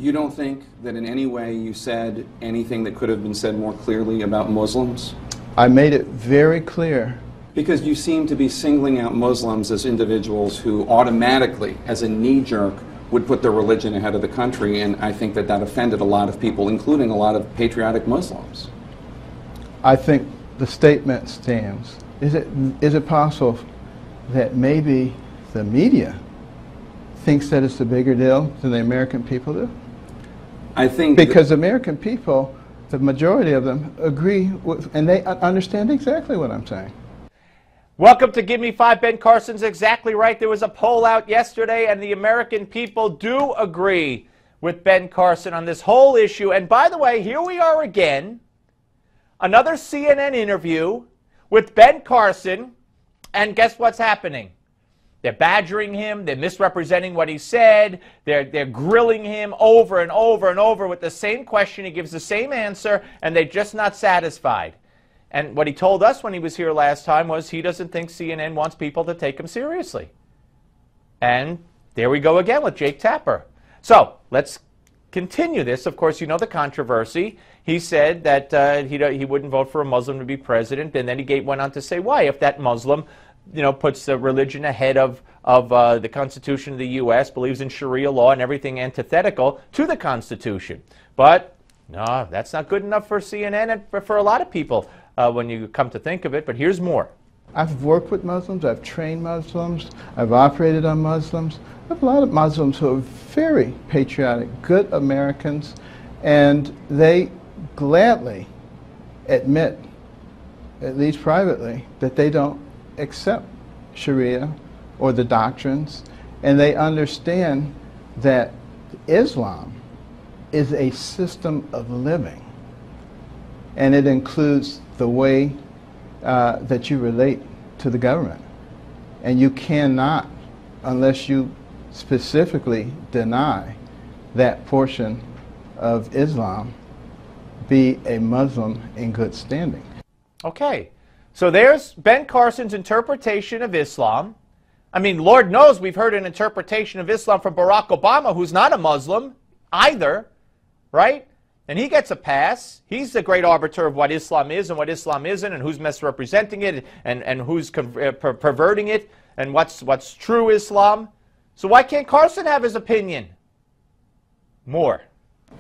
You don't think that in any way you said anything that could have been said more clearly about Muslims? I made it very clear. Because you seem to be singling out Muslims as individuals who automatically, as a knee-jerk, would put their religion ahead of the country, and I think that that offended a lot of people, including a lot of patriotic Muslims. I think the statement stands. Is it possible that maybe the media thinks that it's a bigger deal than the American people do? I think because the American people, the majority of them, agree with, and they understand exactly what I'm saying. Welcome to Give Me Five. Ben Carson's exactly right. There was a poll out yesterday, and the American people do agree with Ben Carson on this whole issue. And by the way, here we are again, another CNN interview with Ben Carson, and guess what's happening? They're badgering him, they're misrepresenting what he said, they're grilling him over and over and over with the same question. He gives the same answer, and they're just not satisfied. And what he told us when he was here last time was he doesn't think CNN wants people to take him seriously. And there we go again with Jake Tapper. So let's continue this. Of course, you know the controversy. He said that he wouldn't vote for a Muslim to be president, and then he went on to say why. If that Muslim, you know, puts the religion ahead of the Constitution of the U.S., believes in Sharia law and everything antithetical to the Constitution. But no, that's not good enough for CNN and for a lot of people when you come to think of it. But here's more. I've worked with Muslims, I've trained Muslims, I've operated on Muslims. I have a lot of Muslims who are very patriotic, good Americans, and they gladly admit, at least privately, that they don't accept Sharia or the doctrines, and they understand that Islam is a system of living, and it includes the way that you relate to the government. And you cannot, unless you specifically deny that portion of Islam, be a Muslim in good standing. Okay, so there's Ben Carson's interpretation of Islam. I mean, Lord knows we've heard an interpretation of Islam from Barack Obama, who's not a Muslim either, right? And he gets a pass. He's the great arbiter of what Islam is and what Islam isn't, and who's misrepresenting it, and who's perverting it, and what's true Islam. So why can't Carson have his opinion? More.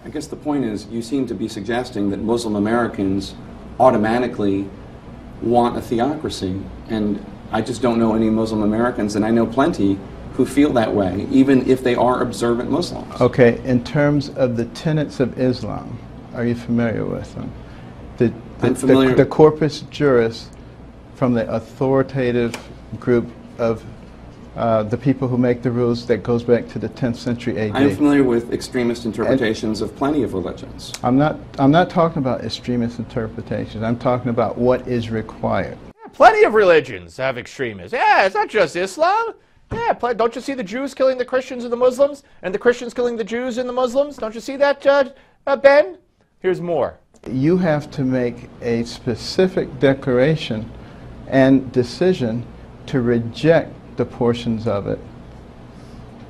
I guess the point is, you seem to be suggesting that Muslim Americans automatically want a theocracy, and I just don't know any Muslim Americans, and I know plenty who feel that way, even if they are observant Muslims. Okay, in terms of the tenets of Islam, are you familiar with them? I'm familiar. The corpus juris from the authoritative group of the people who make the rules that goes back to the 10th century AD. I'm familiar with extremist interpretations of plenty of religions. I'm not talking about extremist interpretations. I'm talking about what is required. Yeah, plenty of religions have extremists. Yeah, it's not just Islam. Yeah, don't you see the Jews killing the Christians and the Muslims, and the Christians killing the Jews and the Muslims? Don't you see that, Ben? Here's more. You have to make a specific declaration and decision to reject the portions of it.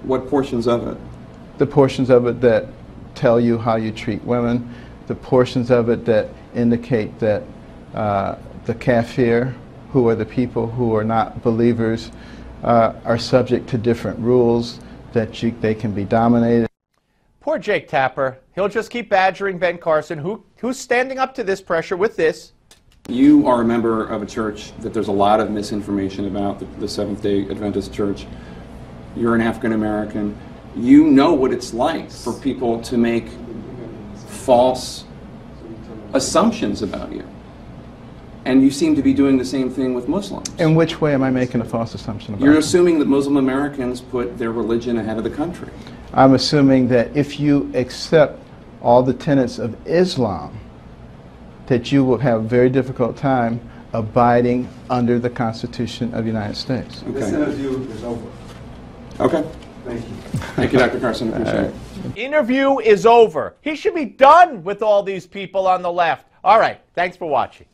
What portions of it? The portions of it that tell you how you treat women, the portions of it that indicate that the kafir, who are the people who are not believers, are subject to different rules, that they can be dominated. Poor Jake Tapper. He'll just keep badgering Ben Carson, who's standing up to this pressure with this. You are a member of a church that there's a lot of misinformation about, the Seventh-day Adventist Church. You're an African American. You know what it's like for people to make false assumptions about you. And you seem to be doing the same thing with Muslims. In which way am I making a false assumption about You're them? assuming that Muslim Americans put their religion ahead of the country. I'm assuming that if you accept all the tenets of Islam, that you will have a very difficult time abiding under the Constitution of the United States. Okay. This interview is over. Okay. Thank you. Thank you, Dr. Carson. Appreciate it. Interview is over. He should be done with all these people on the left. All right. Thanks for watching.